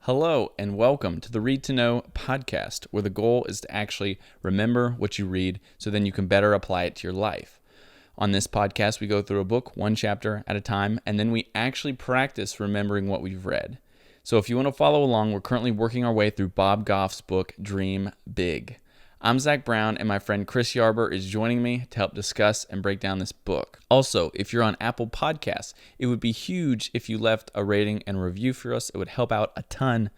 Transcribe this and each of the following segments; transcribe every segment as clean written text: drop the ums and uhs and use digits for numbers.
Hello and welcome to the Read to Know podcast, where the goal is to actually remember what you read so then you can better apply it to your life. On this podcast, we go through a book one chapter at a time, and then we actually practice remembering what we've read. So if you want to follow along, we're currently working our way through Bob Goff's book, Dream Big. I'm Zach Brown, and my friend Chris Yarber is joining me to help discuss and break down this book. Also, if you're on Apple Podcasts, it would be huge if you left a rating and review for us. It would help out a ton.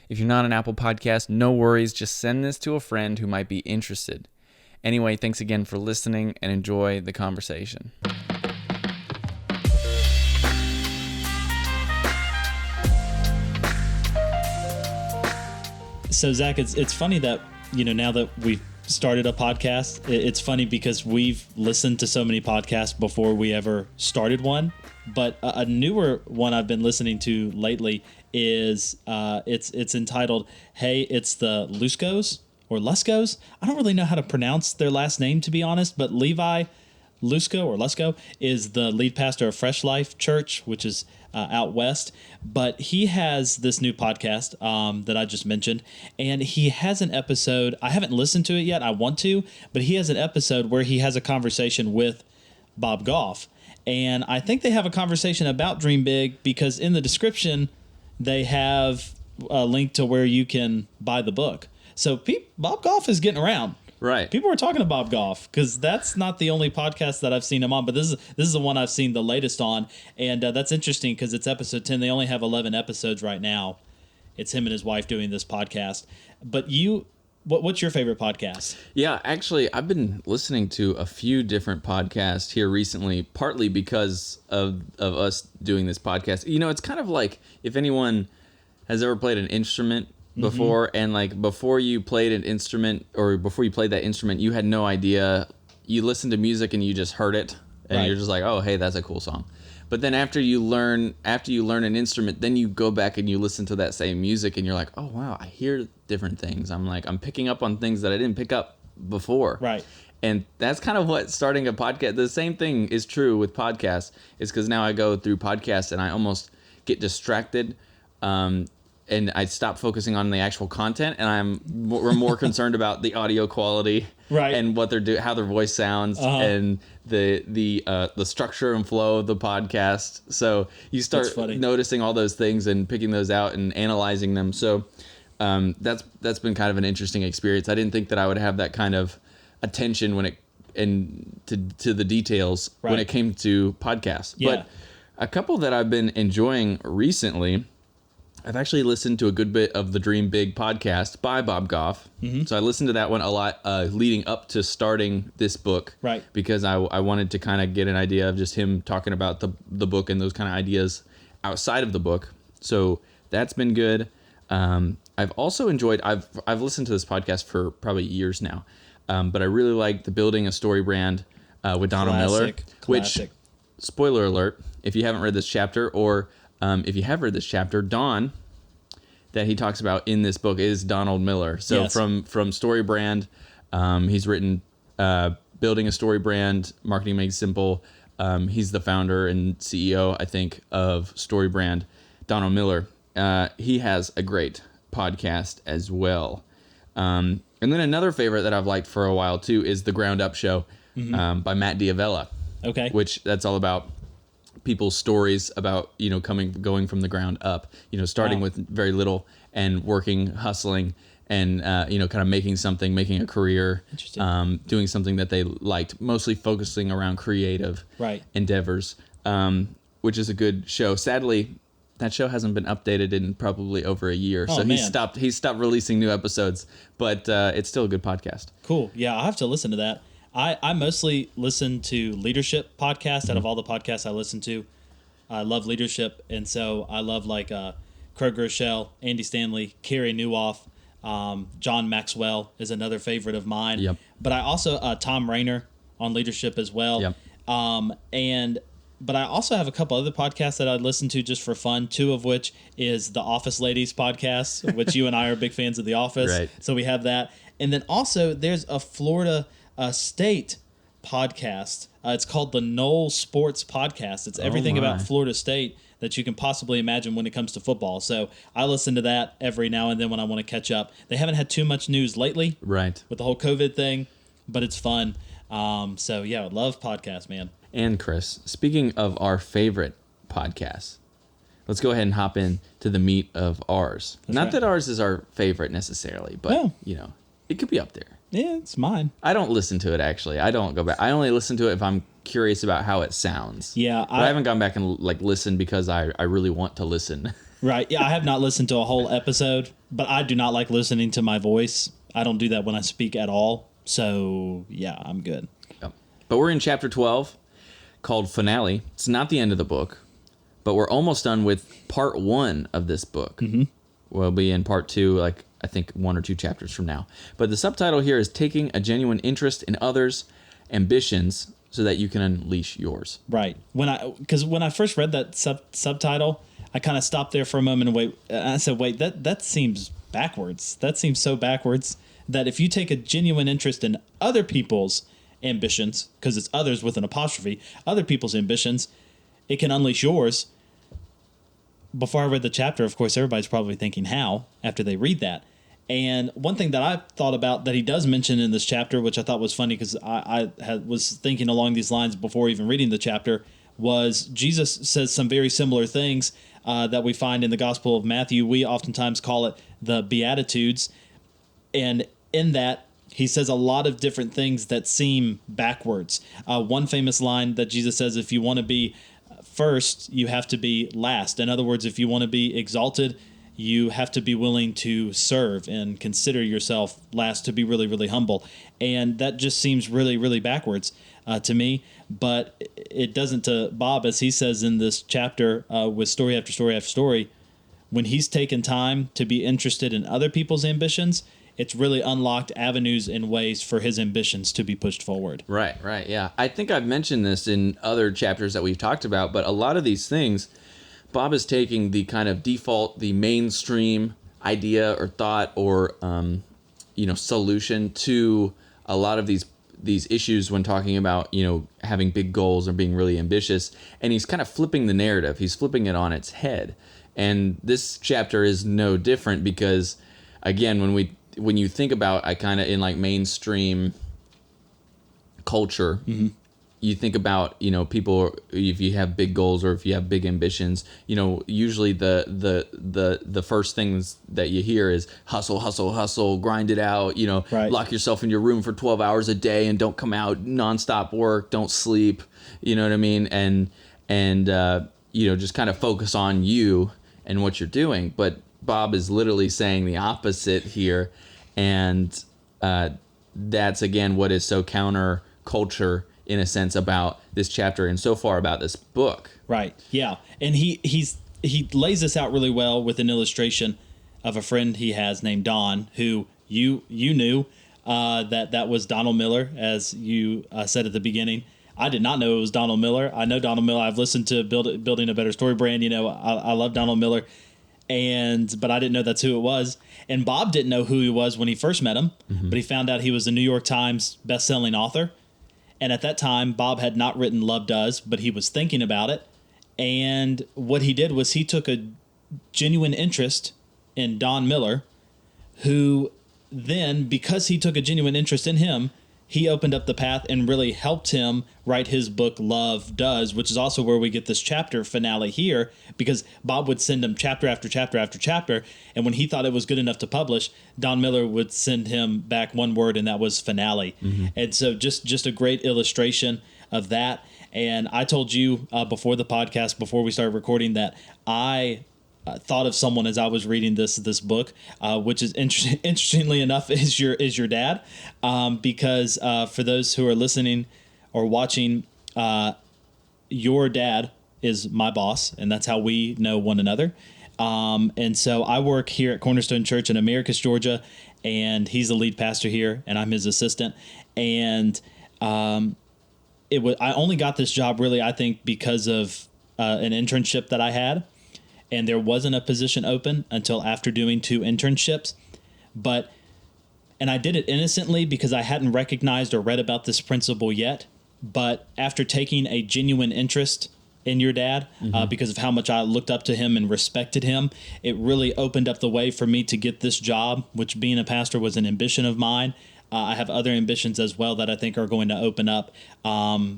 If you're not on Apple Podcasts, no worries. Just send this to a friend who might be interested. Anyway, thanks again for listening and enjoy the conversation. So, Zach, it's funny that, now that we've started a podcast, it's funny because we've listened to so many podcasts before we ever started one. But a newer one I've been listening to lately is it's entitled, Hey, It's the Luskos or Luskos. I don't really know how to pronounce their last name, to be honest, but Levi Lusko is the lead pastor of Fresh Life Church, which is out west. But he has this new podcast that I just mentioned, and he has an episode. I haven't listened to it yet. I want to, but he has an episode where he has a conversation with Bob Goff. And I think they have a conversation about Dream Big because in the description, they have a link to where you can buy the book. So Bob Goff is getting around. Right. People are talking to Bob Goff because that's not the only podcast that I've seen him on, but this is the one I've seen the latest on, and that's interesting because it's episode 10. They only have 11 episodes right now. It's him and his wife doing this podcast. But what's your favorite podcast? Yeah, actually, I've been listening to a few different podcasts here recently, partly because of us doing this podcast. It's kind of like if anyone has ever played an instrument before, and like before you played an instrument or before you played that instrument, you had no idea. You listened to music and you just heard it, and you're just like, oh, hey, that's a cool song. But then after you learn an instrument, then you go back and you listen to that same music and you're like, oh wow, I hear different things. I'm picking up on things that I didn't pick up before. Right. And that's kind of what starting a podcast, the same thing is true with podcasts, is because now I go through podcasts and I almost get distracted. And I stop focusing on the actual content, and we're more concerned about the audio quality, right, and what they're doing, how their voice sounds, and the structure and flow of the podcast. So you start noticing all those things and picking those out and analyzing them. So that's been kind of an interesting experience. I didn't think that I would have that kind of attention to the details when it came to podcasts. Yeah. But a couple that I've been enjoying recently. I've actually listened to a good bit of the Dream Big podcast by Bob Goff. Mm-hmm. So I listened to that one a lot leading up to starting this book. Right. Because I wanted to kind of get an idea of just him talking about the book and those kind of ideas outside of the book. So that's been good. I've also enjoyed, I've listened to this podcast for probably years now. But I really like the Building a Story Brand with Donald Miller. Which, spoiler alert, if you haven't read this chapter or... if you have read this chapter, Don, that he talks about in this book is Donald Miller. So yes. from Story Brand, he's written Building a Story Brand, Marketing Made Simple. He's the founder and CEO, I think, of Story Brand. Donald Miller, he has a great podcast as well. And then another favorite that I've liked for a while, too, is The Ground Up Show by Matt D'Avella. Okay. Which that's all about people's stories about, going from the ground up, starting with very little and working, hustling, and, kind of making a career, doing something that they liked, mostly focusing around creative endeavors, which is a good show. Sadly, that show hasn't been updated in probably over a year. So he stopped releasing new episodes, but it's still a good podcast. Cool. Yeah, I'll have to listen to that. I mostly listen to leadership podcasts out of all the podcasts I listen to. I love leadership, and so I love Craig Rochelle, Andy Stanley, Carey Nieuwhof, John Maxwell is another favorite of mine. Yep. But I also Tom Rainer on leadership as well. Yep. But I also have a couple other podcasts that I listen to just for fun, two of which is the Office Ladies podcast, which you and I are big fans of The Office. Right. So we have that. And then also there's a Florida State podcast. It's called the Knoll Sports Podcast. It's everything about Florida State. that you can possibly imagine when it comes to football. So I listen to that every now and then when I want to catch up. They haven't had too much news lately, right, with the whole COVID thing, but it's fun. So yeah, I love podcasts, man. And Chris, speaking of our favorite podcasts, let's go ahead and hop in to the meat of ours. That's Not right. that ours is our favorite necessarily, but No. you know, it could be up there. Yeah, it's mine. I don't listen to it actually. I don't go back. I only listen to it if I'm curious about how it sounds. Yeah, but I haven't gone back and like listened because I really want to listen. Right. Yeah, I have not listened to a whole episode, but I do not like listening to my voice. I don't do that when I speak at all. So yeah, I'm good. Yep. But we're in chapter 12 called Finale. It's not the end of the book, but we're almost done with part 1 of this book. Mm-hmm. We'll be in part 2, like I think 1 or 2 chapters from now. But the subtitle here is Taking a Genuine Interest in Others' Ambitions so that you can unleash yours. Right. When I first read that subtitle, I kind of stopped there for a moment and I said, wait, that seems backwards. That seems so backwards that if you take a genuine interest in other people's ambitions, because it's others with an apostrophe, other people's ambitions, it can unleash yours. Before I read the chapter, of course, everybody's probably thinking how after they read that. And one thing that I thought about that he does mention in this chapter, which I thought was funny because I was thinking along these lines before even reading the chapter, was Jesus says some very similar things that we find in the Gospel of Matthew. We oftentimes call it the Beatitudes. And in that, he says a lot of different things that seem backwards. One famous line that Jesus says, if you want to be first, you have to be last. In other words, if you want to be exalted, you have to be willing to serve and consider yourself last, to be really, really humble. And that just seems really, really backwards to me. But it doesn't to Bob, as he says in this chapter with story after story after story, when he's taken time to be interested in other people's ambitions, it's really unlocked avenues and ways for his ambitions to be pushed forward. Right, yeah. I think I've mentioned this in other chapters that we've talked about, but a lot of these things, Bob is taking the kind of default, the mainstream idea or thought or, solution to a lot of these issues when talking about, having big goals or being really ambitious. And he's kind of flipping the narrative. He's flipping it on its head. And this chapter is no different because, again, when you think about, I kind of in like mainstream culture, mm-hmm. you think about, people, if you have big goals or if you have big ambitions, usually the first things that you hear is hustle, grind it out, right. Lock yourself in your room for 12 hours a day and don't come out, nonstop work, don't sleep, you know what I mean? And just kind of focus on you and what you're doing. But Bob is literally saying the opposite here. And that's, again, what is so counterculture in a sense about this chapter and so far about this book. Right. Yeah. And he lays this out really well with an illustration of a friend he has named Don, who you knew that was Donald Miller, as you said at the beginning. I did not know it was Donald Miller. I know Donald Miller. I've listened to Building a Better Story brand. I love Donald Miller. But I didn't know that's who it was. And Bob didn't know who he was when he first met him, mm-hmm. but he found out he was a New York Times best-selling author. And at that time, Bob had not written Love Does, but he was thinking about it. And what he did was he took a genuine interest in Don Miller, who then, because he took a genuine interest in him, he opened up the path and really helped him write his book, Love Does, which is also where we get this chapter finale here, because Bob would send him chapter after chapter after chapter, and when he thought it was good enough to publish, Don Miller would send him back one word, and that was finale. Mm-hmm. And so just a great illustration of that. And I told you before the podcast, before we started recording, that I thought of someone as I was reading this book, which is interestingly enough is your dad, because for those who are listening or watching, your dad is my boss, and that's how we know one another. And so I work here at Cornerstone Church in Americus, Georgia, and he's the lead pastor here, and I'm his assistant. And I only got this job really, I think, because of an internship that I had. And there wasn't a position open until after doing 2 internships. And I did it innocently because I hadn't recognized or read about this principle yet. But after taking a genuine interest in your dad because of how much I looked up to him and respected him. It really opened up the way for me to get this job, which being a pastor was an ambition of mine. I have other ambitions as well that I think are going to open up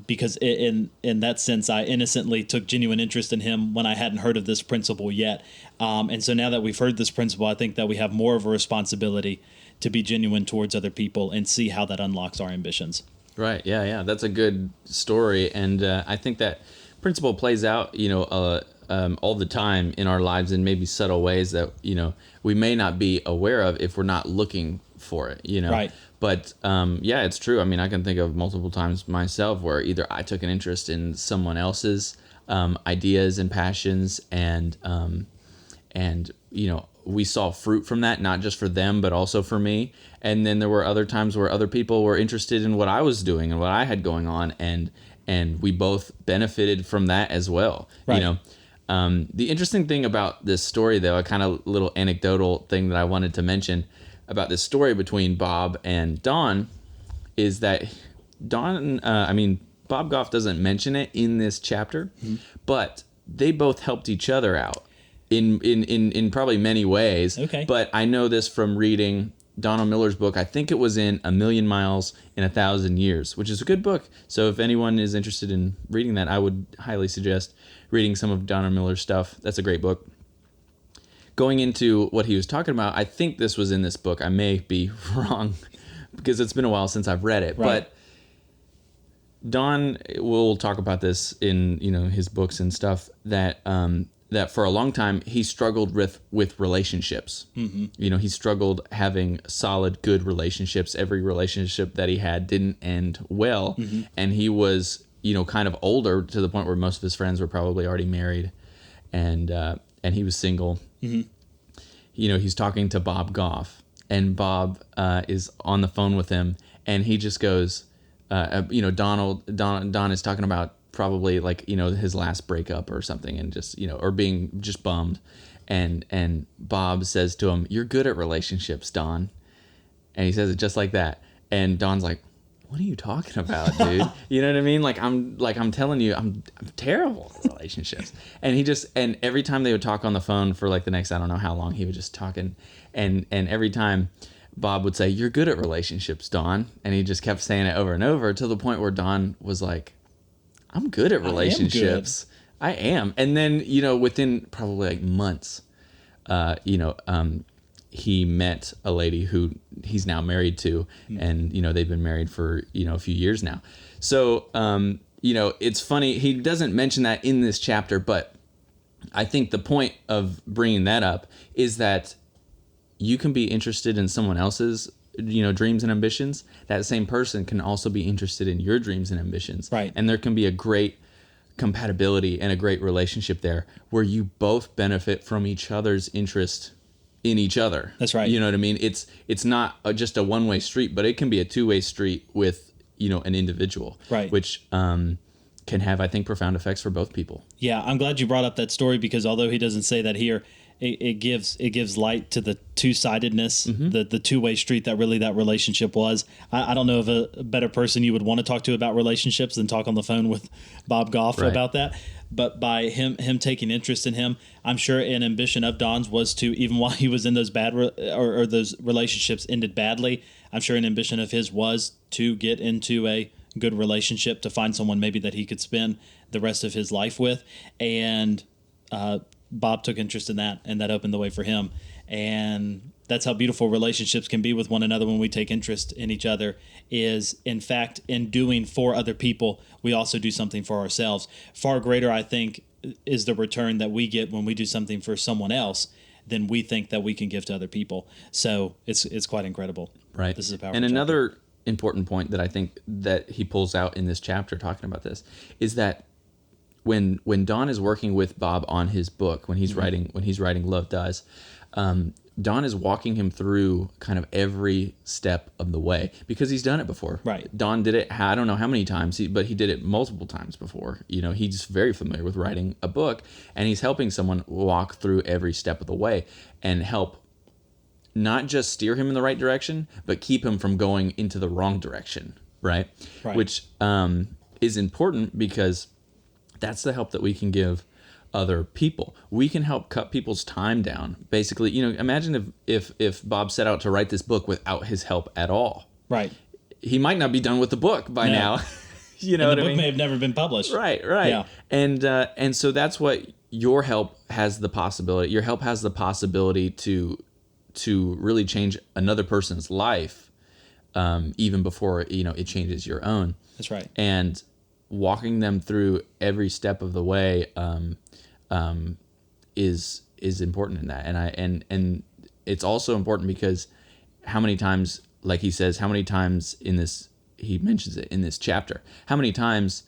because in that sense, I innocently took genuine interest in him when I hadn't heard of this principle yet. And so now that we've heard this principle, I think that we have more of a responsibility to be genuine towards other people and see how that unlocks our ambitions. Right. Yeah. That's a good story. And I think that principle plays out, all the time in our lives in maybe subtle ways that, we may not be aware of if we're not looking for it, Right. But it's true. I mean, I can think of multiple times myself where either I took an interest in someone else's ideas and passions, and we saw fruit from that, not just for them, but also for me. And then there were other times where other people were interested in what I was doing and what I had going on, and we both benefited from that as well. Right. The interesting thing about this story, though, a kind of little anecdotal thing that I wanted to mention about this story between Bob and Don, is that Bob Goff doesn't mention it in this chapter, but they both helped each other out in probably many ways. Okay. But I know this from reading Donald Miller's book. I think it was in A Million Miles in 1,000 Years, which is a good book. So if anyone is interested in reading that, I would highly suggest reading some of Donald Miller's stuff. That's a great book. Going into what he was talking about, I think this was in this book. I may be wrong because it's been a while since I've read it. Right. But Don will talk about this in his books and stuff, that that for a long time he struggled with relationships. Mm-hmm. He struggled having solid, good relationships. Every relationship that he had didn't end well, and he was kind of older to the point where most of his friends were probably already married, and he was single. Mm-hmm. He's talking to Bob Goff, and Bob is on the phone with him, and he just goes, Don is talking about probably his last breakup or something, and just or being just bummed, and Bob says to him, "You're good at relationships, Don," and he says it just like that, and Don's like, "What are you talking about, dude?" You know what I mean? I'm telling you, I'm terrible at relationships. And every time they would talk on the phone for the next, I don't know how long, he would just talking. And every time Bob would say, "You're good at relationships, Don." And he just kept saying it over and over to the point where Don was like, "I'm good at relationships. I am." And then, within probably months, he met a lady who he's now married to, and they've been married for a few years now. So it's funny, he doesn't mention that in this chapter, but I think the point of bringing that up is that you can be interested in someone else's dreams and ambitions. That same person can also be interested in your dreams and ambitions, right? And there can be a great compatibility and a great relationship there where you both benefit from each other's interest in each other. That's right. You know what I mean? It's not just a one-way street, but it can be a two-way street with an individual, right? Which can have, I think, profound effects for both people. Yeah, I'm glad you brought up that story, because although he doesn't say that here, it gives light to the two-sidedness, the two-way street that really that relationship was. I don't know of a better person you would want to talk to about relationships than talk on the phone with Bob Goff about that. But by him taking interest in him, I'm sure an ambition of Don's was to, even while he was in those bad or those relationships ended badly, I'm sure an ambition of his was to get into a good relationship, to find someone maybe that he could spend the rest of his life with. And Bob took interest in that, and that opened the way for him. And that's how beautiful relationships can be with one another when we take interest in each other, is, in fact, in doing for other people, we also do something for ourselves. Far greater, I think, is the return that we get when we do something for someone else than we think that we can give to other people. So it's quite incredible. Right. This is a powerful And chapter. another important point that I think that he pulls out in this chapter talking about this is that when Don is working with Bob on his book, when he's writing Love Does, Don is walking him through kind of every step of the way, because he's done it before. Right. Don did it, I don't know how many times, but he did it multiple times before. He's very familiar with writing a book, and he's helping someone walk through every step of the way and help not just steer him in the right direction, but keep him from going into the wrong direction, right? Which is important, because That's the help that we can give other people. We can help cut people's time down. Basically, imagine if Bob set out to write this book without his help at all. Right. He might not be done with the book by now. The book may have never been published. Right. Yeah. And so that's what your help has the possibility. Your help has the possibility to really change another person's life, even before it changes your own. That's right. And walking them through every step of the way is important in that. And it's also important because how many times, like he says, how many times he mentions it in this chapter, how many times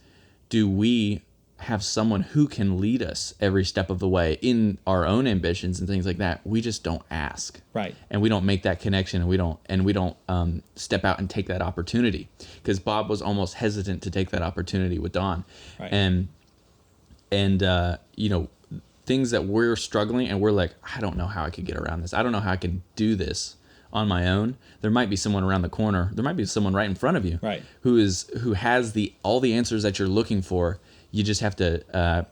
do we have someone who can lead us every step of the way in our own ambitions and things like that? We just don't ask. Right. And we don't make that connection, and we don't step out and take that opportunity, because Bob was almost hesitant to take that opportunity with Don. Right. And things that we're struggling and we're like, I don't know how I could get around this. I don't know how I can do this on my own. There might be someone around the corner. There might be someone right in front of you, right, who has all the answers that you're looking for. You just have to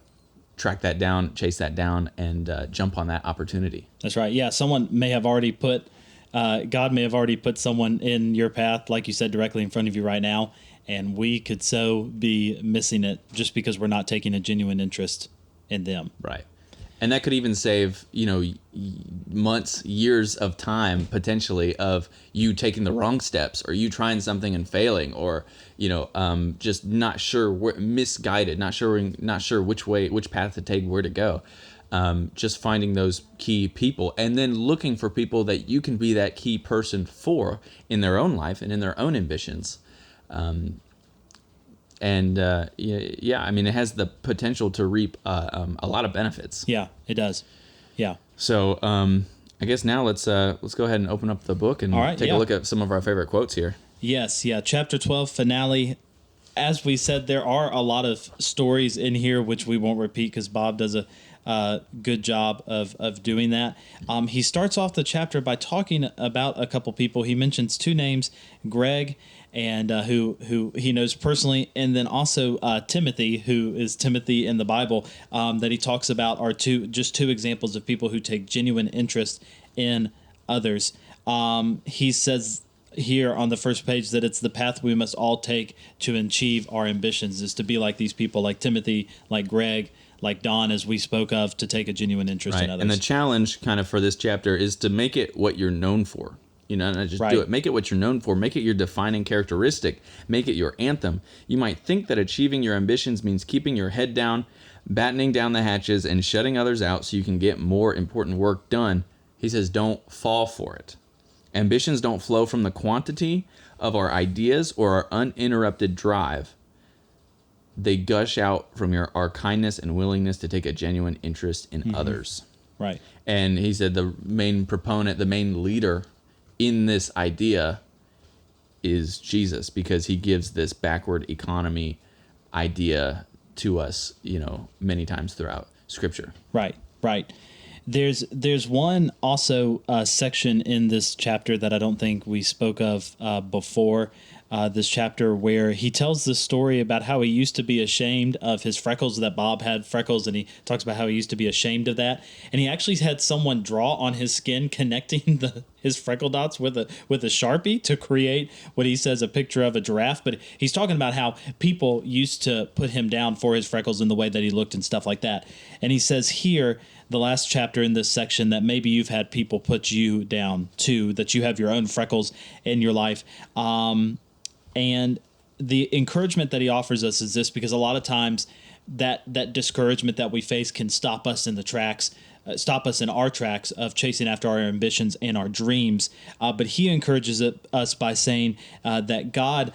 track that down, chase that down, and jump on that opportunity. That's right. Yeah, someone may have already God may have already put someone in your path, like you said, directly in front of you right now, and we could so be missing it just because we're not taking a genuine interest in them. Right. And that could even save, months, years of time, potentially, of you taking the wrong steps, or you trying something and failing, or, just not sure, misguided, not sure which path to take, where to go. Just finding those key people, and then looking for people that you can be that key person for in their own life and in their own ambitions. It has the potential to reap a lot of benefits. Yeah, it does. Yeah. So I guess now let's go ahead and open up the book and take a look at some of our favorite quotes here. Yes, yeah. Chapter 12, finale. As we said, there are a lot of stories in here which we won't repeat because Bob does a good job of doing that. He starts off the chapter by talking about a couple people. He mentions two names, Greg, and who he knows personally, and then also Timothy, who is Timothy in the Bible, that he talks about are two examples of people who take genuine interest in others. He says here on the first page that it's the path we must all take to achieve our ambitions, is to be like these people, like Timothy, like Greg, like Don, as we spoke of, to take a genuine interest in others. And the challenge kind of for this chapter is to make it what you're known for. Not just do it. Make it what you're known for. Make it your defining characteristic. Make it your anthem. You might think that achieving your ambitions means keeping your head down, battening down the hatches, and shutting others out so you can get more important work done. He says, don't fall for it. Ambitions don't flow from the quantity of our ideas or our uninterrupted drive. They gush out from our kindness and willingness to take a genuine interest in others. Right. And he said the main proponent, the main leader in this idea is Jesus, because he gives this backward economy idea to us, many times throughout Scripture. Right. There's one also section in this chapter that I don't think we spoke of before this chapter, where he tells the story about how he used to be ashamed of his freckles, that Bob had freckles, and he talks about how he used to be ashamed of that. And he actually had someone draw on his skin connecting his freckle dots with a Sharpie to create what he says a picture of a giraffe. But he's talking about how people used to put him down for his freckles and the way that he looked and stuff like that. And he says here, the last chapter in this section, that maybe you've had people put you down too, that you have your own freckles in your life. And the encouragement that he offers us is this, because a lot of times that discouragement that we face can stop us in our tracks of chasing after our ambitions and our dreams. But he encourages us by saying that God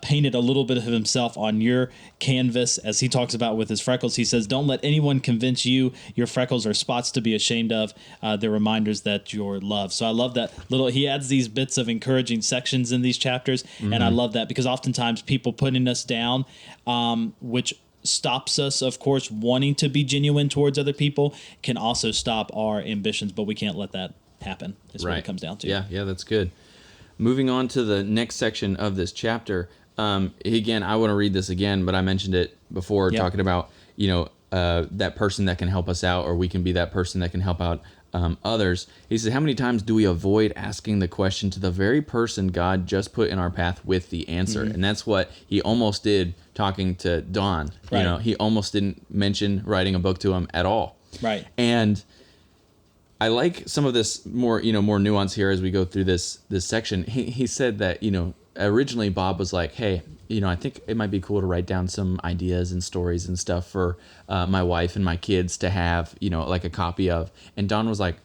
painted a little bit of himself on your canvas, as he talks about with his freckles. He says, don't let anyone convince you your freckles are spots to be ashamed of. They're reminders that you're loved. So I love that he adds these bits of encouraging sections in these chapters. Mm-hmm. And I love that, because oftentimes people putting us down, which stops us, of course, wanting to be genuine towards other people, can also stop our ambitions, but we can't let that happen. Is what it comes down to. Yeah, that's good. Moving on to the next section of this chapter. Again, I want to read this again, but I mentioned it before, talking about that person that can help us out, or we can be that person that can help out others. He said, how many times do we avoid asking the question to the very person God just put in our path with the answer? And that's what he almost did talking to Don. Right. He almost didn't mention writing a book to him at all. Right. And I like some of this more nuance here as we go through this section. He said that, originally Bob was like, hey, I think it might be cool to write down some ideas and stories and stuff for my wife and my kids to have, like a copy of. And Don was like,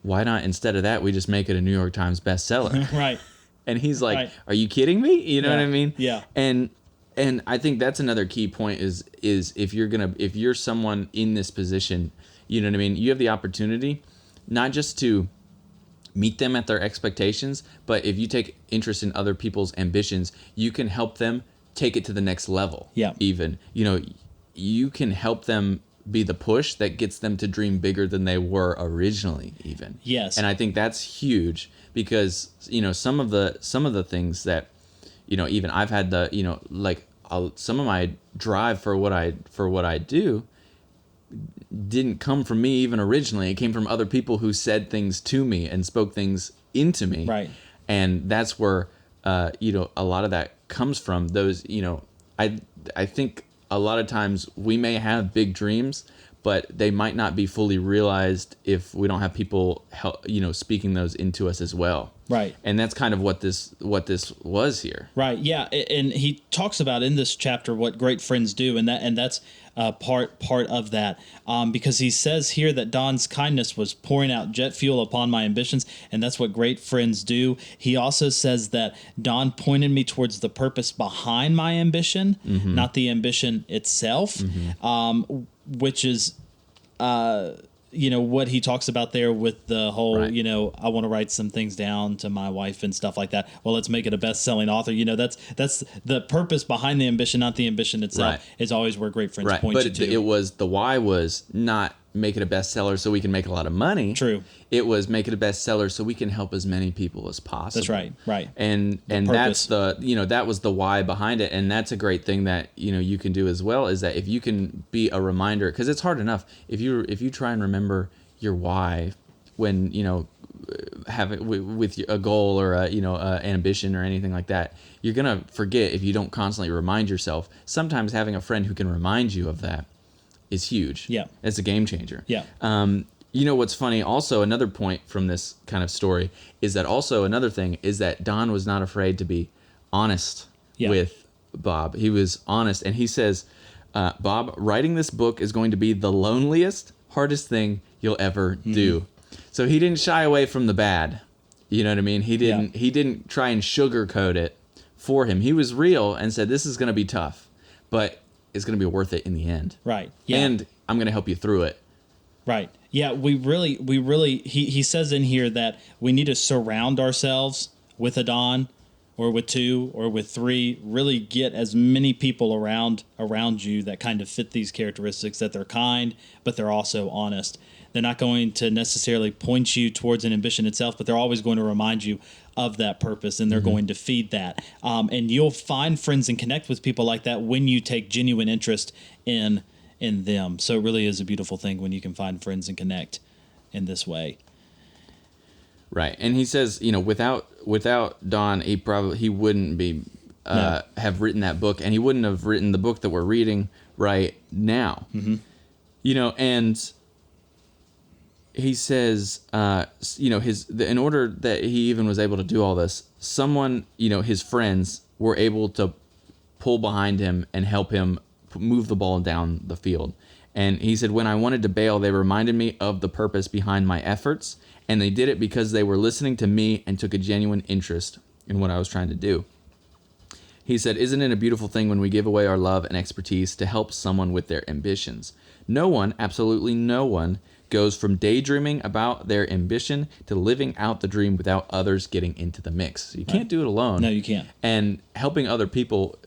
why not, instead of that, we just make it a New York Times bestseller? Right. And he's like, are you kidding me? You know what I mean? Yeah. And I think that's another key point is if you're someone in this position, you know what I mean? You have the opportunity not just to meet them at their expectations, but if you take interest in other people's ambitions, you can help them take it to the next level. Yeah. Even, you can help them be the push that gets them to dream bigger than they were originally even. Yes. And I think that's huge because, some of the things that, even I've had some of my drive for what I do didn't come from me even originally. It came from other people who said things to me and spoke things into me. Right. And that's where, a lot of that comes from. Those, I think a lot of times we may have big dreams, but they might not be fully realized if we don't have people help, speaking those into us as well. Right. And that's kind of what this was here. Right. Yeah. And he talks about in this chapter what great friends do, and that's part of that, because he says here that Don's kindness was pouring out jet fuel upon my ambitions, and that's what great friends do. He also says that Don pointed me towards the purpose behind my ambition, not the ambition itself, which is what he talks about there with the whole, right. I want to write some things down to my wife and stuff like that. Well, let's make it a best-selling author. That's the purpose behind the ambition, not the ambition itself. Right. Is always where great friends right. point but you to. It was the why was not make it a bestseller so we can make a lot of money. True. It was make it a bestseller so we can help as many people as possible. That's right. Right. And that's that was the why behind it. And that's a great thing that, you can do as well, is that if you can be a reminder, because it's hard enough if you try and remember your why when, have it with a goal or ambition or anything like that, you're going to forget if you don't constantly remind yourself. Sometimes having a friend who can remind you of that is huge. Yeah. It's a game changer. Yeah. What's funny, also another point from this kind of story is that also another thing is that Don was not afraid to be honest with Bob. He was honest, and he says, Bob, writing this book is going to be the loneliest, hardest thing you'll ever do. So he didn't shy away from the bad. You know what I mean? He didn't try and sugarcoat it for him. He was real and said, this is going to be tough, but it's going to be worth it in the end. Right. Yeah. And I'm going to help you through it. Right. Yeah, we really, he says in here that we need to surround ourselves with a Don or with two or with three, really get as many people around you that kind of fit these characteristics, that they're kind, but they're also honest. They're not going to necessarily point you towards an ambition itself, but they're always going to remind you of that purpose, and they're going to feed that. And you'll find friends and connect with people like that when you take genuine interest in them. So it really is a beautiful thing when you can find friends and connect in this way. Right. And he says, without Don, he wouldn't be have written that book, and he wouldn't have written the book that we're reading right now. And he says, in order that he even was able to do all this, someone, his friends were able to pull behind him and help him move the ball down the field. And he said, when I wanted to bail, they reminded me of the purpose behind my efforts, and they did it because they were listening to me and took a genuine interest in what I was trying to do. He said, isn't it a beautiful thing when we give away our love and expertise to help someone with their ambitions? No one, absolutely no one, goes from daydreaming about their ambition to living out the dream without others getting into the mix. You can't do it alone. No, you can't. And helping other people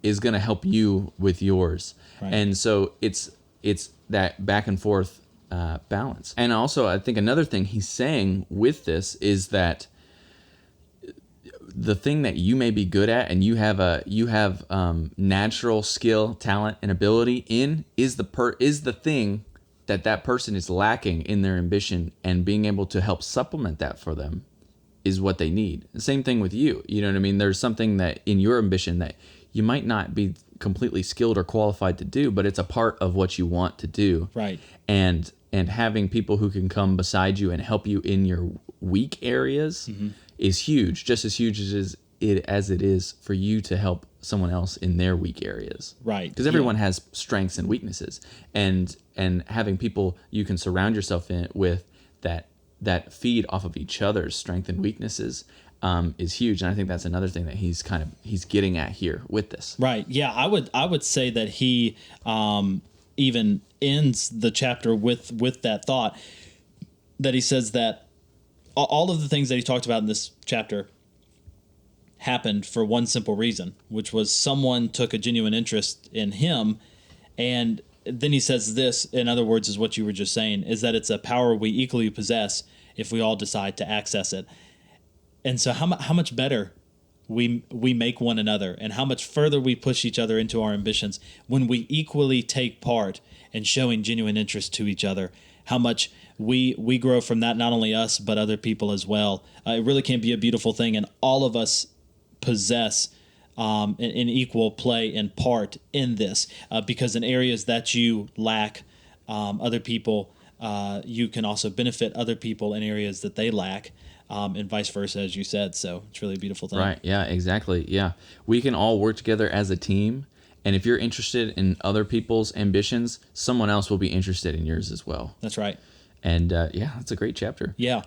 is going to help you with yours. Right. And so it's that back and forth balance. And also, I think another thing he's saying with this is that the thing that you may be good at and you have natural skill, talent, and ability in is the thing that person is lacking in their ambition, and being able to help supplement that for them is what they need. The same thing with you. You know what I mean? There's something that in your ambition that you might not be completely skilled or qualified to do, but it's a part of what you want to do. Right. And having people who can come beside you and help you in your weak areas is huge, just as huge as it is for you to help someone else in their weak areas. Right. Because everyone has strengths and weaknesses, and having people you can surround yourself with that feed off of each other's strength and weaknesses is huge. And I think that's another thing that he's getting at here with this. Right. Yeah. I would say that he even ends the chapter with that thought, that he says that all of the things that he talked about in this chapter happened for one simple reason, which was someone took a genuine interest in him. And then he says this, in other words, is what you were just saying, is that it's a power we equally possess if we all decide to access it. And so how much better we make one another, and how much further we push each other into our ambitions when we equally take part in showing genuine interest to each other. How much we grow from that, not only us, but other people as well. It really can be a beautiful thing, and all of us possess an equal play and part in this, because in areas that you lack other people, you can also benefit other people in areas that they lack, and vice versa, as you said. So it's really a beautiful thing. Right. Yeah, exactly. Yeah. We can all work together as a team. And if you're interested in other people's ambitions, someone else will be interested in yours as well. That's right. And yeah, that's a great chapter. Yeah.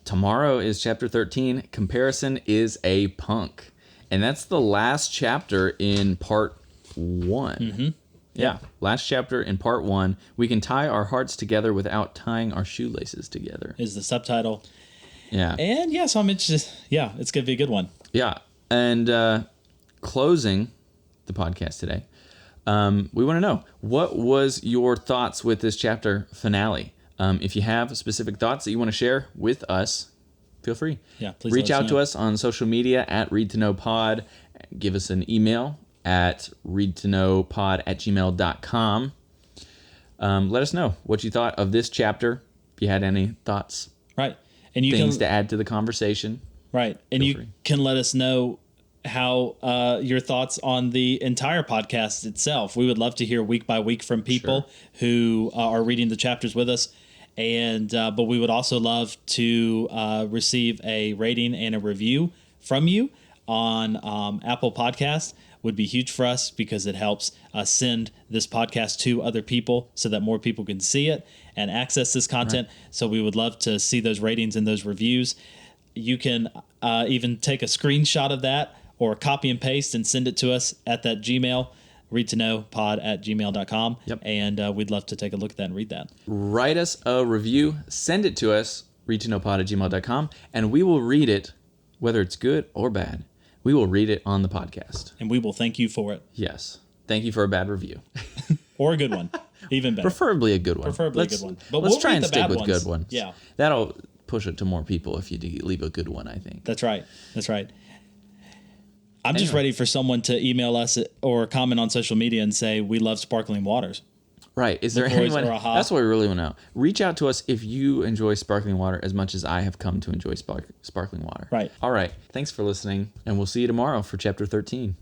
Tomorrow is chapter 13. Comparison is a punk. And that's the last chapter in part 1. Mm-hmm. Yeah. Last chapter in part 1. We can tie our hearts together without tying our shoelaces together, is the subtitle. Yeah. And yeah, so I'm interested. Yeah, it's going to be a good one. Yeah. And closing the podcast today, we want to know, what was your thoughts with this chapter finale? If you have specific thoughts that you want to share with us, feel free. Yeah, please reach out to us on social media at readtoknowpod. Give us an email at readtoknowpod@gmail.com. Let us know what you thought of this chapter. If you had any thoughts, right, and you things to add to the conversation, right, and you can let us know how your thoughts on the entire podcast itself. We would love to hear week by week from people who are reading the chapters with us. And but we would also love to receive a rating and a review from you on Apple Podcasts. Would be huge for us, because it helps send this podcast to other people so that more people can see it and access this content. Right. So we would love to see those ratings and those reviews. You can even take a screenshot of that or copy and paste and send it to us at that Gmail, readtoknowpod@gmail.com. Yep. And we'd love to take a look at that and read that. Write us a review, send it to us, readtoknowpod@gmail.com, and we will read it, whether it's good or bad. We will read it on the podcast. And we will thank you for it. Yes. Thank you for a bad review. Or a good one. Even better. Preferably a good one. A good one. But let's try and stick with good ones. Yeah. That'll push it to more people if you leave a good one, I think. That's right. I'm just ready for someone to email us or comment on social media and say, we love sparkling waters. Right. Is there anyone? That's what we really want to know. Reach out to us if you enjoy sparkling water as much as I have come to enjoy sparkling water. Right. All right. Thanks for listening, and we'll see you tomorrow for chapter 13.